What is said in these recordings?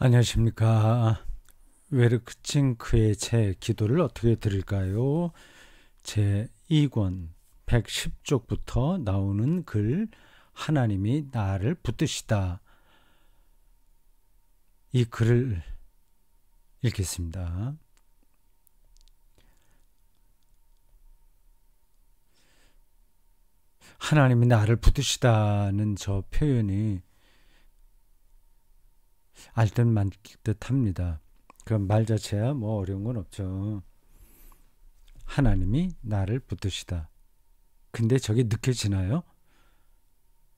안녕하십니까. 웨르크칭크의 제 기도를 어떻게 드릴까요? 제 2권 110쪽부터 나오는 글, 하나님이 나를 붙드시다. 이 글을 읽겠습니다. 하나님이 나를 붙드시다는 저 표현이 알듯 말듯 합니다. 그 말 자체야 뭐 어려운 건 없죠. 하나님이 나를 붙드시다. 근데 저게 느껴지나요?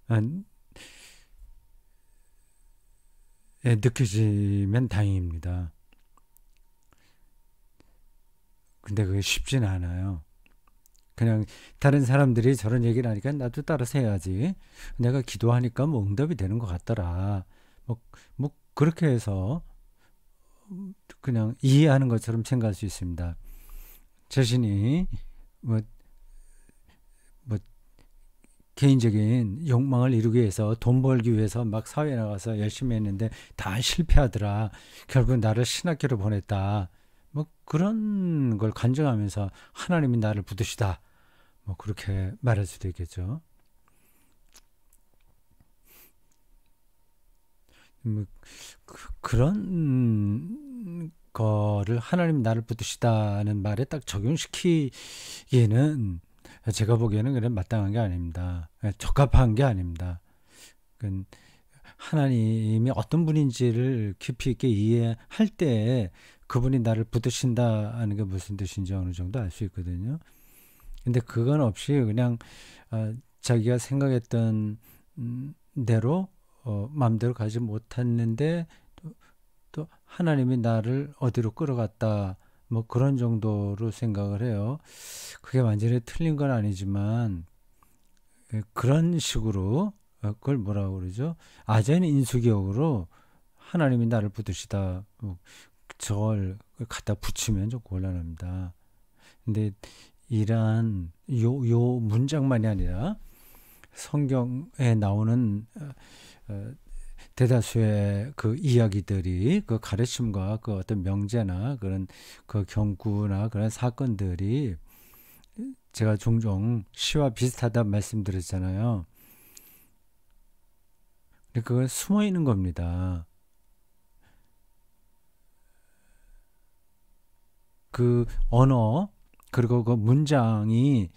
아, 느껴지면 다행입니다. 근데 그게 쉽지는 않아요. 그냥 다른 사람들이 저런 얘기를 하니까 나도 따라서 해야지. 내가 기도하니까 뭐 응답이 되는 것 같더라. 뭐 그렇게 해서 그냥 이해하는 것처럼 생각할 수 있습니다. 자신이 뭐, 뭐 개인적인 욕망을 이루기 위해서 돈 벌기 위해서 막 사회에 나가서 열심히 했는데 다 실패하더라. 결국 나를 신학교로 보냈다. 뭐 그런 걸 간증하면서 하나님이 나를 붙드시다. 뭐 그렇게 말할 수도 있겠죠. 뭐 그런 거를 하나님 나를 붙드시다는 말에 딱 적용시키기에는 제가 보기에는 그래 마땅한 게 아닙니다. 적합한 게 아닙니다. 하나님이 어떤 분인지를 깊이 있게 이해할 때 그분이 나를 붙드신다는 게 무슨 뜻인지 어느 정도 알 수 있거든요. 근데 그건 없이 그냥 자기가 생각했던 대로 마음대로 가지 못했는데 또 하나님이 나를 어디로 끌어갔다 뭐 그런 정도로 생각을 해요. 그게 완전히 틀린 건 아니지만 그런 식으로 그걸 뭐라고 그러죠? 아전인수격으로 하나님이 나를 붙드시다 저걸 갖다 붙이면 좀 곤란합니다. 근데 이러한 요 문장만이 아니라 성경에 나오는 대다수의 그 이야기들이 그 가르침과 그 어떤 명제나 그런 그 경구나 그런 사건들이 제가 종종 시와 비슷하다 말씀드렸잖아요. 근데 그건 숨어 있는 겁니다. 그 언어 그리고 그 문장이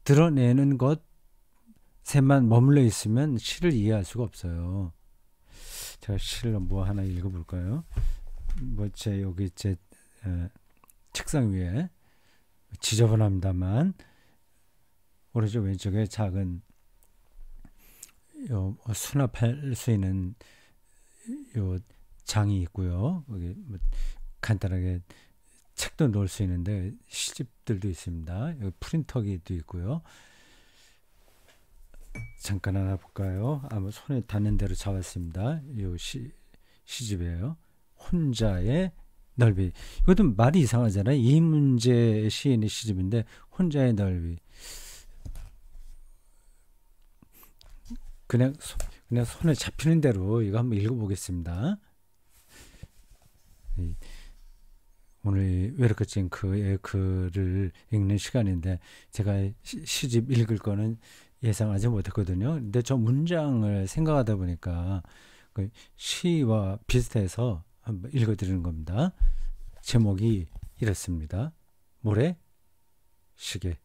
드러내는 것에만 머물러 있으면 시를 이해할 수가 없어요. 제가 시를 뭐 하나 읽어볼까요? 여기 제 책상 위에 지저분합니다만 오른쪽 왼쪽에 작은 수납할 수 있는 요 장이 있고요. 여기 뭐 간단하게 책도 넣을 수 있는데 시집들도 있습니다. 여기 프린터기도 있고요. 잠깐 하나 볼까요? 아마 손에 닿는 대로 잡았습니다. 요 시집이에요. 혼자의 넓이. 이것도 말이 이상하잖아요. 이문재 시인의 시집인데 혼자의 넓이. 그냥 손에 잡히는 대로 이거 한번 읽어보겠습니다. 오늘 웨르크칭크의 글을 읽는 시간인데 제가 시집 읽을 거는 예상하지 못했거든요. 근데 저 문장을 생각하다 보니까 그 시와 비슷해서 한번 읽어드리는 겁니다. 제목이 이렇습니다. 모래, 시계.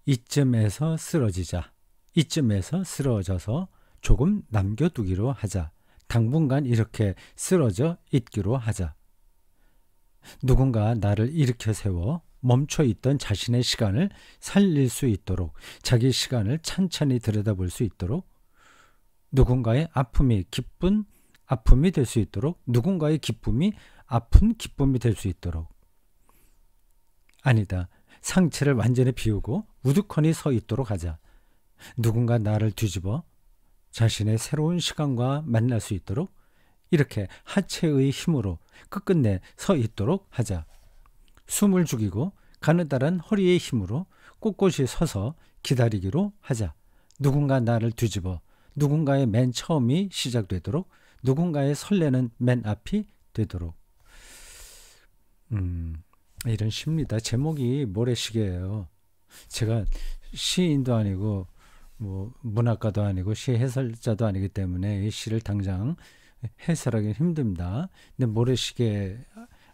이쯤에서 쓰러지자. 이쯤에서 쓰러져서 조금 남겨두기로 하자. 당분간 이렇게 쓰러져 있기로 하자. 누군가 나를 일으켜 세워 멈춰 있던 자신의 시간을 살릴 수 있도록, 자기 시간을 찬찬히 들여다볼 수 있도록, 누군가의 아픔이 기쁜 아픔이 될 수 있도록, 누군가의 기쁨이 아픈 기쁨이 될 수 있도록. 아니다. 상체를 완전히 비우고 우두커니 서 있도록 하자. 누군가 나를 뒤집어 자신의 새로운 시간과 만날 수 있도록 이렇게 하체의 힘으로 끝끝내 서 있도록 하자. 숨을 죽이고 가느다란 허리의 힘으로 꼿꼿이 서서 기다리기로 하자. 누군가 나를 뒤집어 누군가의 맨 처음이 시작되도록 누군가의 설레는 맨 앞이 되도록 이런 시입니다. 제목이 모래시계예요. 제가 시인도 아니고 뭐 문학가도 아니고 시 해설자도 아니기 때문에 이 시를 당장 해설하기 힘듭니다. 근데 모래시계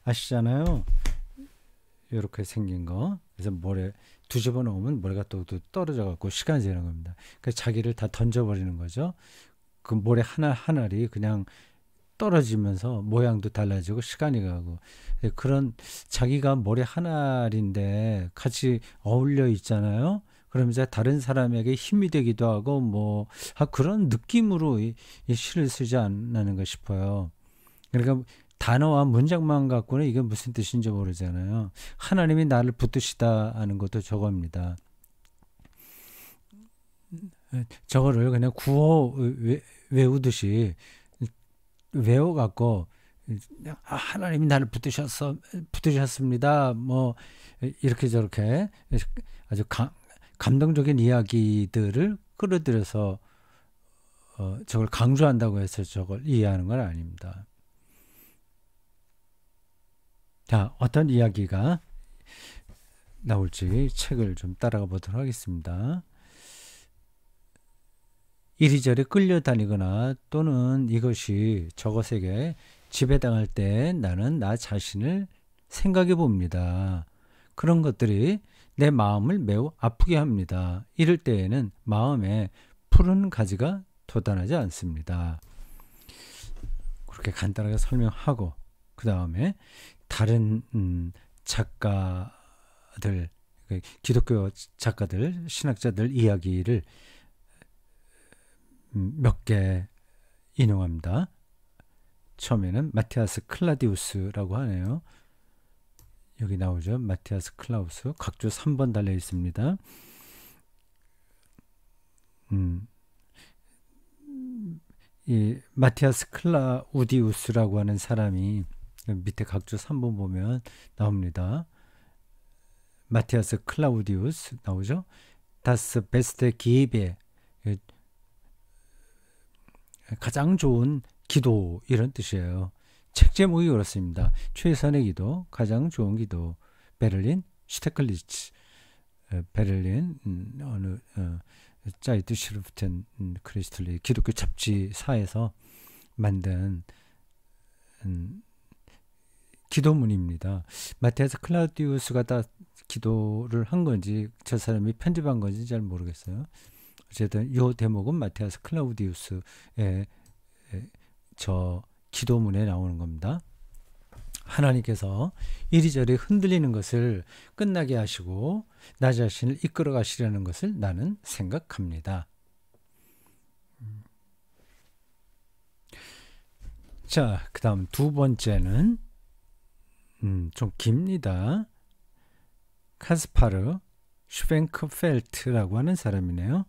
아시잖아요. 이렇게 생긴 거. 그래서 모래 뒤집어 놓으면 모래가 또 떨어져 갖고 시간이 지나는 겁니다. 그래서 자기를 다 던져버리는 거죠. 그 모래 하나하나리 그냥 떨어지면서 모양도 달라지고 시간이 가고 그런 자기가 모래 하나인데 같이 어울려 있잖아요. 그럼 이제 다른 사람에게 힘이 되기도 하고 뭐 그런 느낌으로 이 시를 쓰지 않는가 싶어요. 그러니까 단어와 문장만 갖고는 이게 무슨 뜻인지 모르잖아요. 하나님이 나를 붙드시다 하는 것도 저겁니다. 저거를 그냥 구호 외우듯이 외워갖고 하나님이 나를 붙드셨습니다. 뭐 이렇게 저렇게 아주 감동적인 이야기들을 끌어들여서 저걸 강조한다고 해서 저걸 이해하는 건 아닙니다. 자, 어떤 이야기가 나올지 책을 좀 따라가 보도록 하겠습니다. 이리저리 끌려다니거나 또는 이것이 저것에게 지배당할 때 나는 나 자신을 생각해 봅니다. 그런 것들이 내 마음을 매우 아프게 합니다. 이럴 때에는 마음에 푸른 가지가 돋아나지 않습니다. 그렇게 간단하게 설명하고 그 다음에 다른 작가들, 기독교 작가들, 신학자들 이야기를 몇 개 인용합니다. 처음에는 마티아스 클라디우스라고 하네요. 여기 나오죠. 마티아스 클라우스. 각주 3번 달려 있습니다. 이 마티아스 클라우디우스라고 하는 사람이 밑에 각주 3번 보면 나옵니다. 마티아스 클라우디우스 나오죠. 다스 베스트 기베 가장 좋은 기도 이런 뜻이에요. 책 제목이 그렇습니다. 최선의 기도, 가장 좋은 기도. 베를린 슈테클리츠 베를린 어느 짜이트 슈르프텐 크리스틀리 기독교 잡지사에서 만든 기도문입니다. 마티아스 클라우디우스가 다 기도를 한 건지 저 사람이 편집한 건지 잘 모르겠어요. 어쨌든 이 대목은 마티아스 클라우디우스의 저 기도문에 나오는 겁니다. 하나님께서 이리저리 흔들리는 것을 끝나게 하시고 나 자신을 이끌어 가시려는 것을 나는 생각합니다. 자, 그 다음 두 번째는 좀 깁니다. 카스파르 슈벤크펠트라고 하는 사람이네요.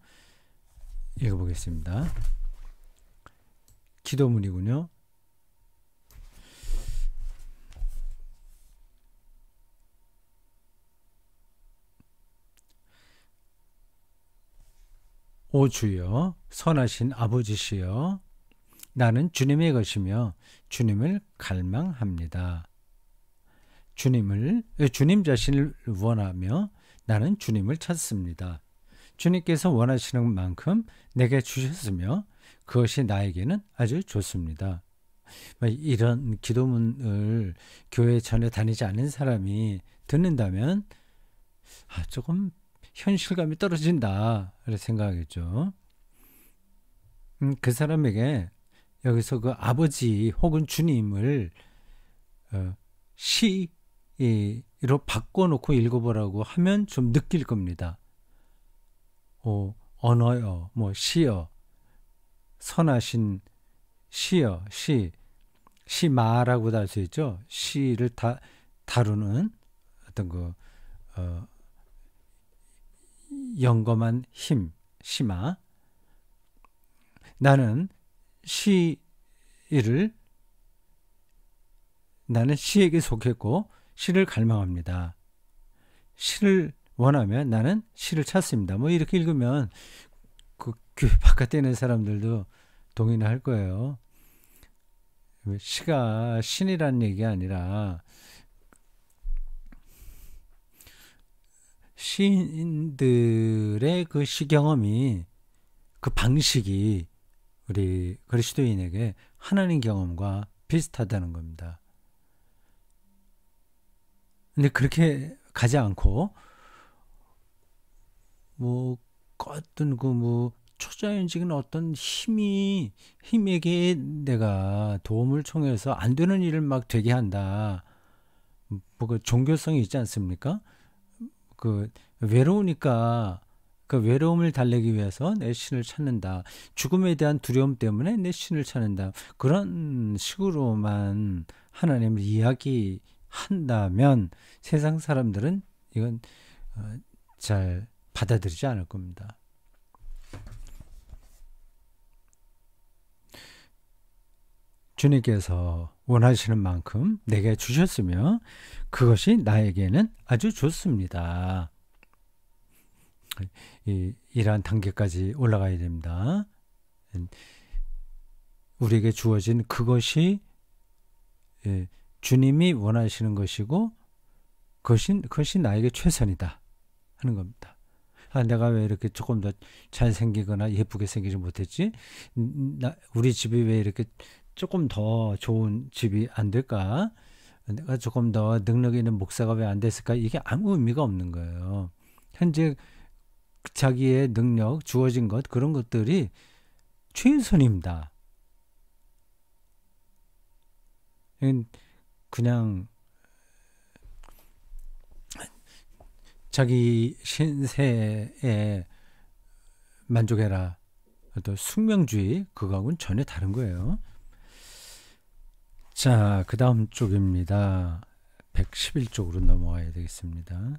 읽어보겠습니다. 기도문이군요. 오 주여, 선하신 아버지시여, 나는 주님의 것이며 주님을 갈망합니다. 주님 자신을 원하며 나는 주님을 찾습니다. 주님께서 원하시는 만큼 내게 주셨으며 그것이 나에게는 아주 좋습니다. 이런 기도문을 교회 전에 다니지 않는 사람이 듣는다면 조금 현실감이 떨어진다 이렇게 생각하겠죠. 그 사람에게 여기서 그 아버지 혹은 주님을 시로 바꿔놓고 읽어보라고 하면 좀 느낄 겁니다. 언어여, 시여, 선하신 시여, 시마라고도 할 수 있죠. 시를 다루는 어떤 영검한 힘, 시마. 나는 시에게 속했고 시를 갈망합니다. 시를 원하면 나는 시를 찾습니다. 이렇게 읽으면 그 교회 바깥에 있는 사람들도 동의는 할 거예요. 시가 신이라는 얘기가 아니라 시인들의 그 시경험이, 그 방식이 우리 그리스도인에게 하나님 경험과 비슷하다는 겁니다. 근데 그렇게 가지 않고 뭐 어떤 초자연적인 어떤 힘에게 내가 도움을 청해서 안 되는 일을 막 되게 한다. 뭐 그 종교성이 있지 않습니까? 그 외로우니까 그 외로움을 달래기 위해서 내 신을 찾는다. 죽음에 대한 두려움 때문에 내 신을 찾는다. 그런 식으로만 하나님을 이야기한다면 세상 사람들은 이건 잘 받아들이지 않을 겁니다. 주님께서 원하시는 만큼 내게 주셨으며 그것이 나에게는 아주 좋습니다. 이러한 단계까지 올라가야 됩니다. 우리에게 주어진 그것이 주님이 원하시는 것이고 그것이 나에게 최선이다 하는 겁니다. 내가 왜 이렇게 조금 더 잘생기거나 예쁘게 생기지 못했지? 우리 집이 왜 이렇게 조금 더 좋은 집이 안 될까? 내가 조금 더 능력 있는 목사가 왜 안 됐을까? 이게 아무 의미가 없는 거예요. 현재 자기의 능력, 주어진 것, 그런 것들이 최선입니다. 그냥 자기 신세에 만족해라. 또 숙명주의, 그거하고는 전혀 다른 거예요. 자, 그 다음 쪽입니다. 111쪽으로 넘어가야 되겠습니다.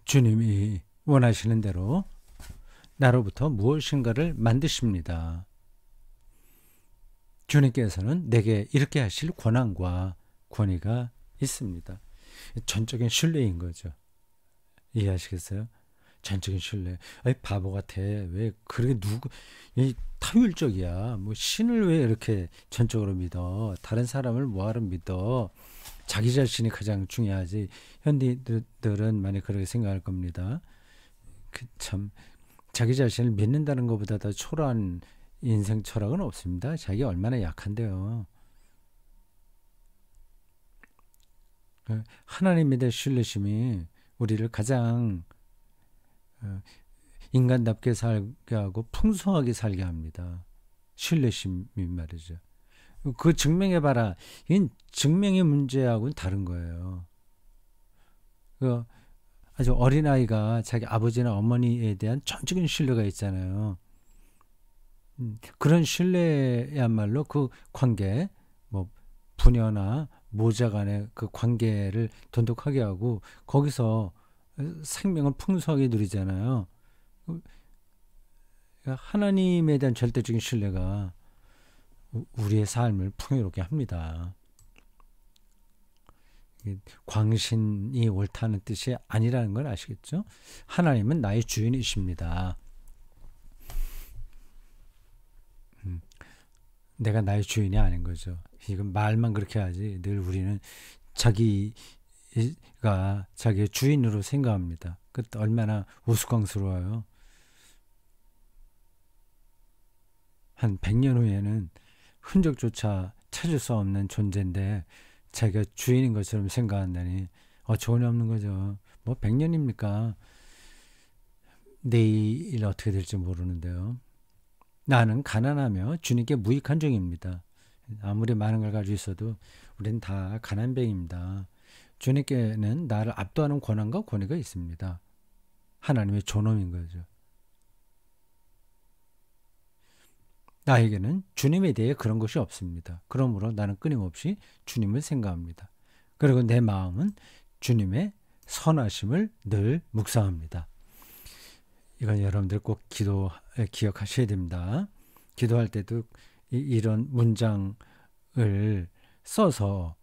주님이 원하시는 대로 나로부터 무엇인가를 만드십니다. 주님께서는 내게 이렇게 하실 권한과 권위가 있습니다. 전적인 신뢰인 거죠. 이해하시겠어요? 전적인 신뢰. 바보 같아. 왜 그렇게 타율적이야. 뭐 신을 왜 이렇게 전적으로 믿어? 다른 사람을 뭐하러 믿어? 자기 자신이 가장 중요하지. 현대인들은 많이 그렇게 생각할 겁니다. 참 자기 자신을 믿는다는 것보다 더 초라한 인생 철학은 없습니다. 자기가 얼마나 약한데요. 하나님에 대한 신뢰심이 우리를 가장 인간답게 살게 하고 풍성하게 살게 합니다. 신뢰심이 말이죠. 그 증명해봐라. 이건 증명의 문제하고는 다른 거예요. 아주 어린아이가 자기 아버지나 어머니에 대한 전적인 신뢰가 있잖아요. 그런 신뢰야말로 그 관계, 뭐 부녀나 모자 간의 그 관계를 돈독하게 하고 거기서 생명을 풍성하게 누리잖아요. 하나님에 대한 절대적인 신뢰가 우리의 삶을 풍요롭게 합니다. 광신이 옳다는 뜻이 아니라는 걸 아시겠죠? 하나님은 나의 주인이십니다. 내가 나의 주인이 아닌 거죠. 이건 말만 그렇게 하지. 늘 우리는 자기가 자기의 주인으로 생각합니다. 그때 얼마나 우스꽝스러워요. 한 100년 후에는 흔적조차 찾을 수 없는 존재인데 자기가 주인인 것처럼 생각한다니 전혀 없는 거죠. 뭐 100년입니까? 내일 어떻게 될지 모르는데요. 나는 가난하며 주님께 무익한 종입니다. 아무리 많은 걸 가지고 있어도 우리는 다 가난뱅입니다. 주님께는 나를 압도하는 권한과 권위가 있습니다. 하나님의 존엄인 거죠. 나에게는 주님에 대해 그런 것이 없습니다. 그러므로 나는 끊임없이 주님을 생각합니다. 그리고 내 마음은 주님의 선하심을 늘 묵상합니다. 이건 여러분들 꼭 기억하셔야 됩니다. 기도할 때도 이런 문장을 써서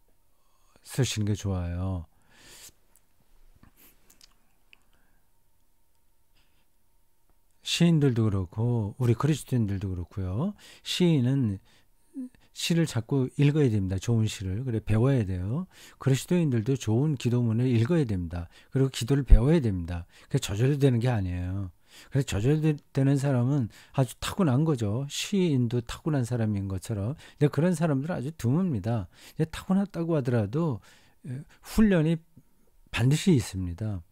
쓰시는 게 좋아요. 시인들도 그렇고 우리 그리스도인들도 그렇고요. 시인은 시를 자꾸 읽어야 됩니다. 좋은 시를. 그래 배워야 돼요. 그리스도인들도 좋은 기도문을 읽어야 됩니다. 그리고 기도를 배워야 됩니다. 그게 저절로 되는 게 아니에요. 그래서 저절로 되는 사람은 아주 타고난 거죠. 시인도 타고난 사람인 것처럼. 근데 그런 사람들은 아주 드뭅니다. 타고났다고 하더라도 훈련이 반드시 있습니다.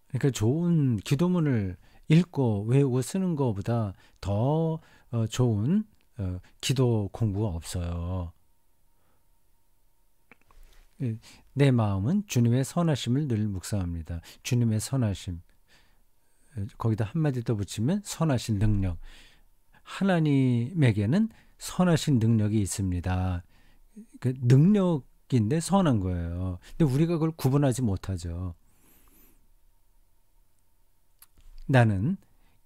그러니까 좋은 기도문을 읽고 외우고 쓰는 것보다 더 좋은 기도 공부가 없어요. 내 마음은 주님의 선하심을 늘 묵상합니다. 주님의 선하심. 거기다 한마디 더 붙이면 선하신 능력. 하나님에게는 선하신 능력이 있습니다. 그 능력인데 선한 거예요. 근데 우리가 그걸 구분하지 못하죠. 나는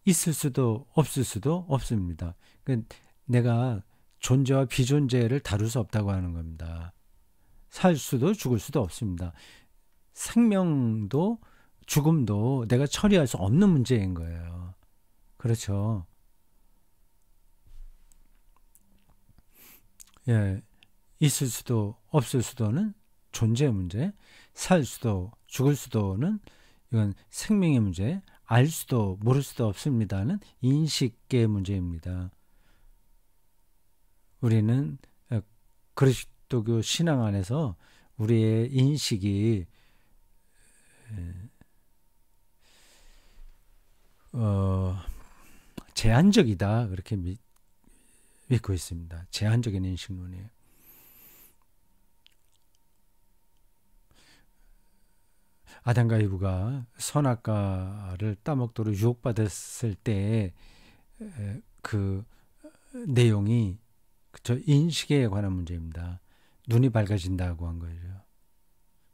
있을 수도 없을 수도 없습니다. 내가 존재와 비존재를 다룰 수 없다고 하는 겁니다. 살 수도 죽을 수도 없습니다. 생명도 죽음도 내가 처리할 수 없는 문제인 거예요. 그렇죠. 예, 있을 수도 없을 수도는 존재의 문제, 살 수도 죽을 수도는 이건 생명의 문제, 알 수도 모를 수도 없습니다는 인식의 문제입니다. 우리는 그리스도교 신앙 안에서 우리의 인식이 제한적이다 그렇게 믿고 있습니다. 제한적인 인식론이에요. 아담과 이브가 선악과를 따먹도록 유혹받았을 때 그 내용이 저 인식에 관한 문제입니다. 눈이 밝아진다고 한 거죠.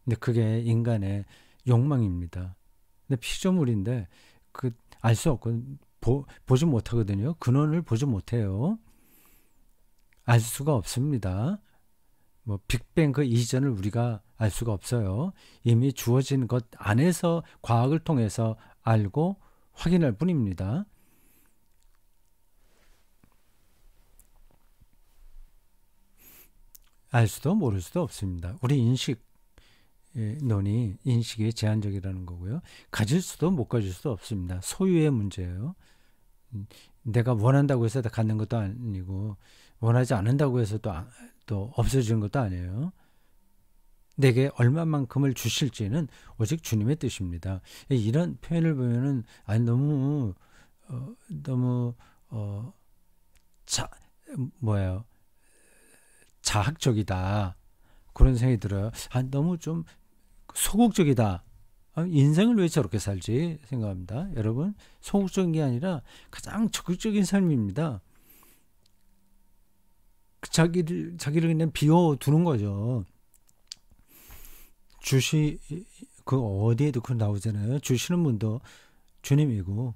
근데 그게 인간의 욕망입니다. 근데 피조물인데 그 알 수 없고 보지 못하거든요. 근원을 보지 못해요. 알 수가 없습니다. 뭐 빅뱅 그 이전을 우리가 알 수가 없어요. 이미 주어진 것 안에서 과학을 통해서 알고 확인할 뿐입니다. 알 수도 모를 수도 없습니다. 우리 인식론이 인식이 제한적이라는 거고요. 가질 수도 못 가질 수도 없습니다. 소유의 문제예요. 내가 원한다고 해서 다 갖는 것도 아니고 원하지 않는다고 해서 또 없어지는 것도 아니에요. 내게 얼마만큼을 주실지는 오직 주님의 뜻입니다. 이런 표현을 보면은 너무 자학적이다 그런 생각이 들어요. 너무 좀 소극적이다. 인생을 왜 저렇게 살지 생각합니다. 여러분 소극적인 게 아니라 가장 적극적인 삶입니다. 자기를 그냥 비워두는 거죠. 그 어디에도 그 나오잖아요. 주시는 분도 주님이고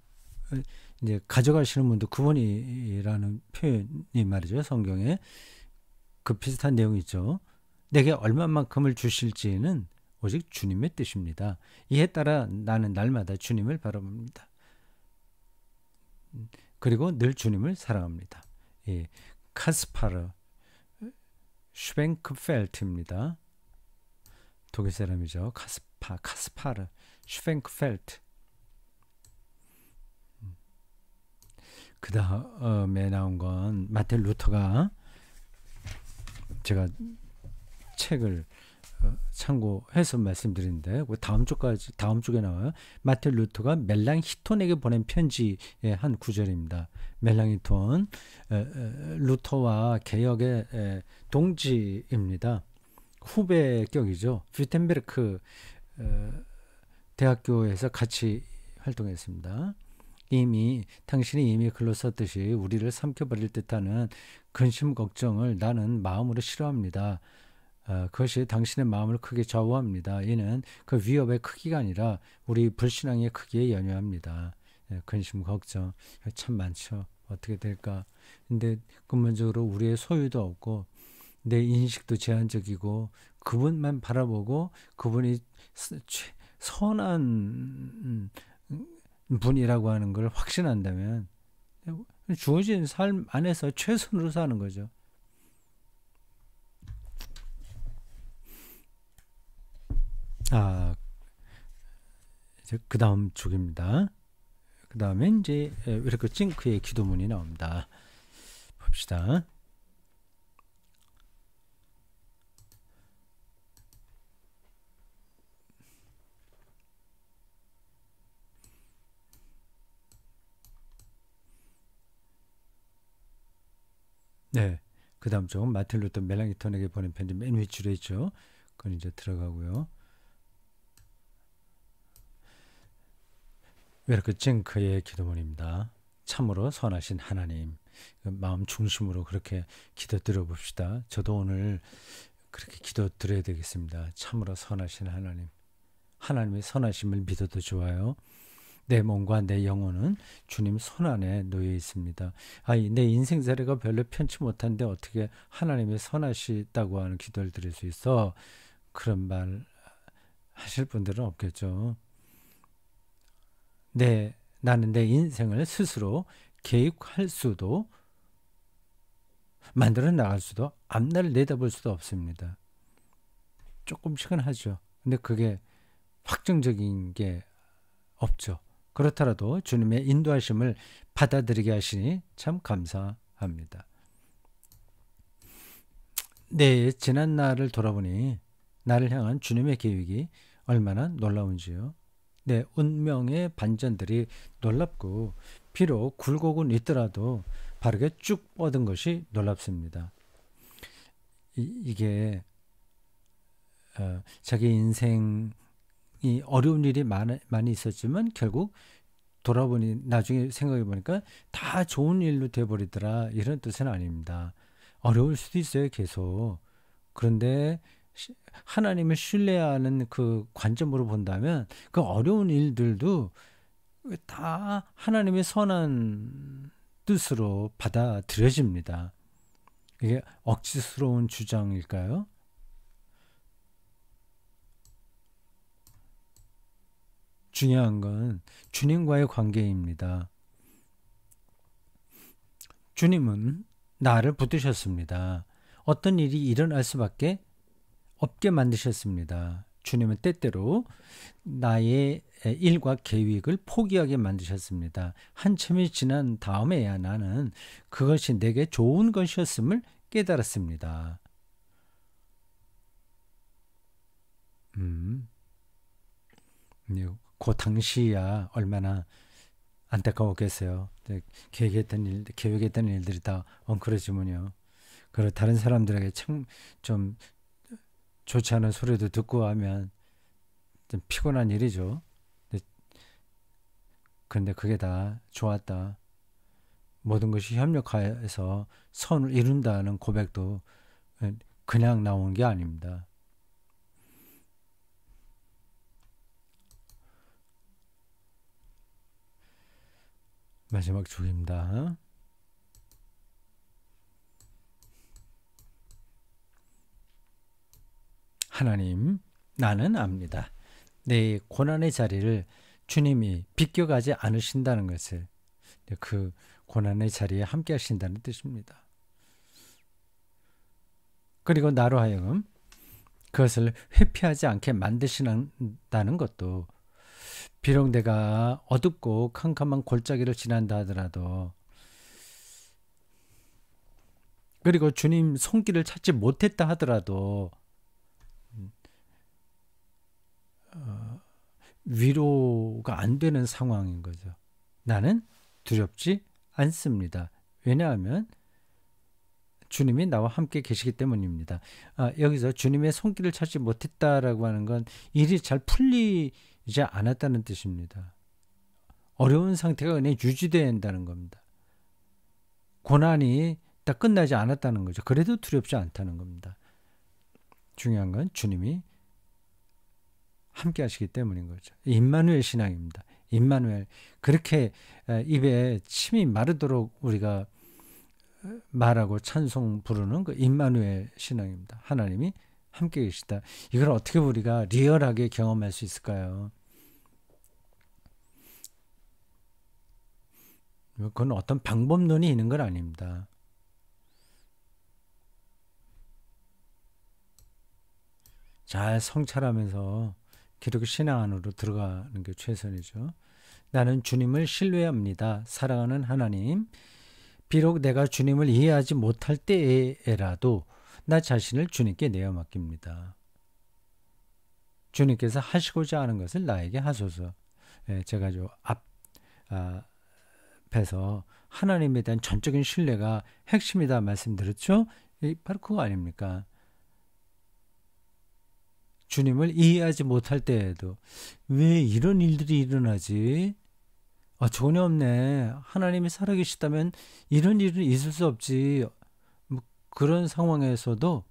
이제 가져가시는 분도 그분이라는 표현이 말이죠. 성경에 그 비슷한 내용이 있죠. 내게 얼마만큼을 주실지는 오직 주님의 뜻입니다. 이에 따라 나는 날마다 주님을 바라봅니다. 그리고 늘 주님을 사랑합니다. 예, 카스파르 슈뱅크펠트입니다. 독일 사람이죠. 카스파르 슈뱅크펠트. 그 다음에 나온 건 마틴 루터가 제가 책을 참고해서 말씀드리는데 다음 주에 나와요. 마틴 루터가 멜랑히톤에게 보낸 편지의 한 구절입니다. 멜랑히톤 루터와 개혁의 동지입니다. 후배격이죠. 뷰텐베르크 대학교에서 같이 활동했습니다. 당신이 이미 글로 썼듯이 우리를 삼켜버릴 듯하는 근심 걱정을 나는 마음으로 싫어합니다. 그것이 당신의 마음을 크게 좌우합니다. 이는 그 위협의 크기가 아니라 우리 불신앙의 크기에 연유합니다. 근심, 걱정 참 많죠. 어떻게 될까? 근데 근본적으로 우리의 소유도 없고 내 인식도 제한적이고 그분만 바라보고 그분이 선한 분이라고 하는 걸 확신한다면 주어진 삶 안에서 최선으로 사는 거죠. 이제 그 다음 쪽입니다. 그 다음에 이제 이렇게 징크의 기도문이 나옵니다. 봅시다. 네. 그 다음 쪽은 마틴 루터 멜랑이톤에게 보낸 편지 맨 위줄에 있죠. 그건 이제 들어가고요. 이렇게 징크의 기도문입니다. 참으로 선하신 하나님, 마음 중심으로 그렇게 기도 드려봅시다. 저도 오늘 그렇게 기도 드려야 되겠습니다. 참으로 선하신 하나님, 하나님의 선하심을 믿어도 좋아요. 내 몸과 내 영혼은 주님 손 안에 놓여 있습니다. 내 인생사례가 별로 편치 못한데 어떻게 하나님의 선하시다고 하는 기도를 드릴 수 있어? 그런 말 하실 분들은 없겠죠. 나는 내 인생을 스스로 계획할 수도 만들어 나갈 수도 앞날을 내다볼 수도 없습니다. 조금씩은 하죠. 근데 그게 확정적인 게 없죠. 그렇더라도 주님의 인도하심을 받아들이게 하시니 참 감사합니다. 내 지난 날을 돌아보니 나를 향한 주님의 계획이 얼마나 놀라운지요. 내 운명의 반전들이 놀랍고 비록 굴곡은 있더라도 바르게 쭉 뻗은 것이 놀랍습니다. 이게 자기 인생이 어려운 일이 많이 있었지만 결국 돌아보니 나중에 생각해 보니까 다 좋은 일로 돼버리더라 이런 뜻은 아닙니다. 어려울 수도 있어요 계속. 그런데 하나님을 신뢰하는 그 관점으로 본다면 그 어려운 일들도 다 하나님의 선한 뜻으로 받아들여집니다. 이게 억지스러운 주장일까요? 중요한 건 주님과의 관계입니다. 주님은 나를 붙드셨습니다. 어떤 일이 일어날 수밖에 없게 만드셨습니다. 주님은 때때로 나의 일과 계획을 포기하게 만드셨습니다. 한참이 지난 다음에야 나는 그것이 내게 좋은 것이었음을 깨달았습니다. 그 당시야 얼마나 안타까웠겠어요. 계획했던 일들이 다 엉클어지면요. 그리고 다른 사람들에게 참 좀 좋지 않은 소리도 듣고 하면 좀 피곤한 일이죠. 그런데 그게 다 좋았다. 모든 것이 협력하여서 선을 이룬다는 고백도 그냥 나온 게 아닙니다. 마지막 주입니다. 하나님, 나는 압니다. 내 고난의 자리를 주님이 비껴가지 않으신다는 것을, 그 고난의 자리에 함께 하신다는 뜻입니다. 그리고 나로 하여금 그것을 회피하지 않게 만드신다는 것도, 비록 내가 어둡고 캄캄한 골짜기를 지난다 하더라도, 그리고 주님 손길을 찾지 못했다 하더라도 위로가 안 되는 상황인 거죠. 나는 두렵지 않습니다. 왜냐하면 주님이 나와 함께 계시기 때문입니다. 여기서 주님의 손길을 찾지 못했다라고 하는 건 일이 잘 풀리지 않았다는 뜻입니다. 어려운 상태가 그냥 유지된다는 겁니다. 고난이 다 끝나지 않았다는 거죠. 그래도 두렵지 않다는 겁니다. 중요한 건 주님이 함께 하시기 때문인 거죠. 임마누엘 신앙입니다. 임마누엘. 그렇게 입에 침이 마르도록 우리가 말하고 찬송 부르는 그 임마누엘 신앙입니다. 하나님이 함께 계시다. 이걸 어떻게 우리가 리얼하게 경험할 수 있을까요? 그건 어떤 방법론이 있는 건 아닙니다. 잘 성찰하면서 기독교 신앙 안으로 들어가는 게 최선이죠. 나는 주님을 신뢰합니다. 사랑하는 하나님, 비록 내가 주님을 이해하지 못할 때에라도 나 자신을 주님께 내어 맡깁니다. 주님께서 하시고자 하는 것을 나에게 하소서. 제가 앞에서 하나님에 대한 전적인 신뢰가 핵심이다 말씀드렸죠? 바로 그거 아닙니까? 주님을 이해하지 못할 때에도 왜 이런 일들이 일어나지? 전혀 없네. 하나님이 살아계시다면 이런 일은 있을 수 없지. 뭐 그런 상황에서도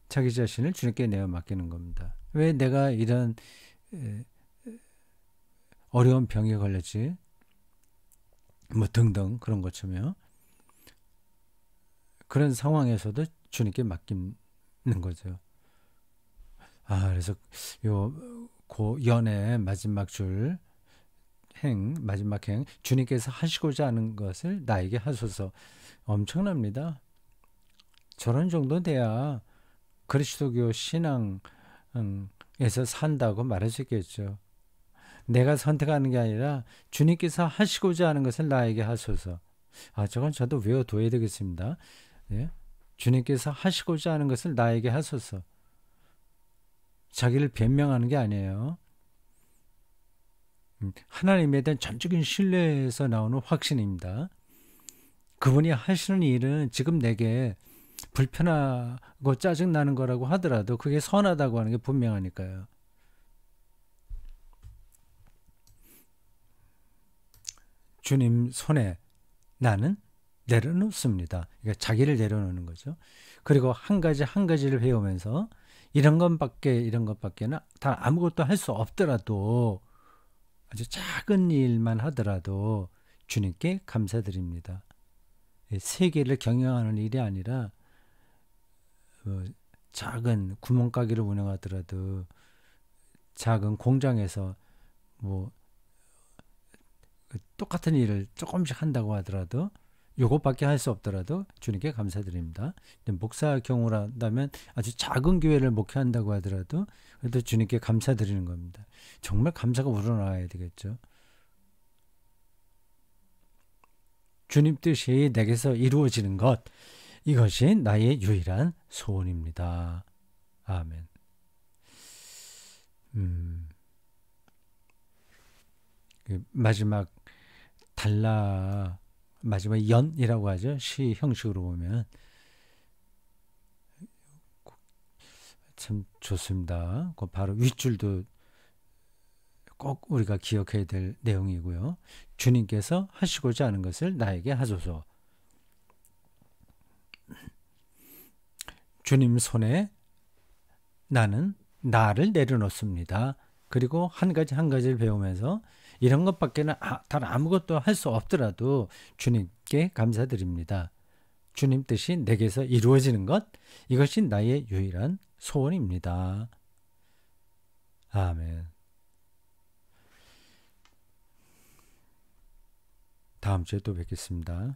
자기 자신을 주님께 내어 맡기는 겁니다. 왜 내가 이런 어려운 병에 걸렸지? 뭐 등등 그런 것처럼요. 그런 상황에서도 주님께 맡기는 거죠. 그래서 고 연의 마지막 마지막 행, 주님께서 하시고자 하는 것을 나에게 하소서. 엄청납니다. 저런 정도 돼야 그리스도교 신앙에서 산다고 말할 수 있겠죠. 내가 선택하는 게 아니라 주님께서 하시고자 하는 것을 나에게 하소서. 저건 저도 외워둬야 되겠습니다. 예? 주님께서 하시고자 하는 것을 나에게 하소서. 자기를 변명하는 게 아니에요. 하나님에 대한 전적인 신뢰에서 나오는 확신입니다. 그분이 하시는 일은 지금 내게 불편하고 짜증나는 거라고 하더라도 그게 선하다고 하는 게 분명하니까요. 주님 손에 나는 내려놓습니다. 그러니까 자기를 내려놓는 거죠. 그리고 한 가지를 배우면서 이런 것밖에는 다 아무것도 할 수 없더라도 아주 작은 일만 하더라도 주님께 감사드립니다. 세계를 경영하는 일이 아니라 작은 구멍가게를 운영하더라도 작은 공장에서 똑같은 일을 조금씩 한다고 하더라도 요것밖에 할 수 없더라도 주님께 감사드립니다. 목사 경우라면 아주 작은 교회를 목회한다고 하더라도 그래도 주님께 감사드리는 겁니다. 정말 감사가 우러나와야 되겠죠. 주님 뜻이 내게서 이루어지는 것, 이것이 나의 유일한 소원입니다. 아멘. 마지막 연이라고 하죠. 시 형식으로 보면 참 좋습니다. 그 바로 윗줄도 꼭 우리가 기억해야 될 내용이고요. 주님께서 하시고자 하는 것을 나에게 하소서. 주님 손에 나는 나를 내려놓습니다. 그리고 한 가지를 배우면서 이런 것밖에는 다른 아무것도 할 수 없더라도 주님께 감사드립니다. 주님 뜻이 내게서 이루어지는 것, 이것이 나의 유일한 소원입니다. 아멘. 다음 주에 또 뵙겠습니다.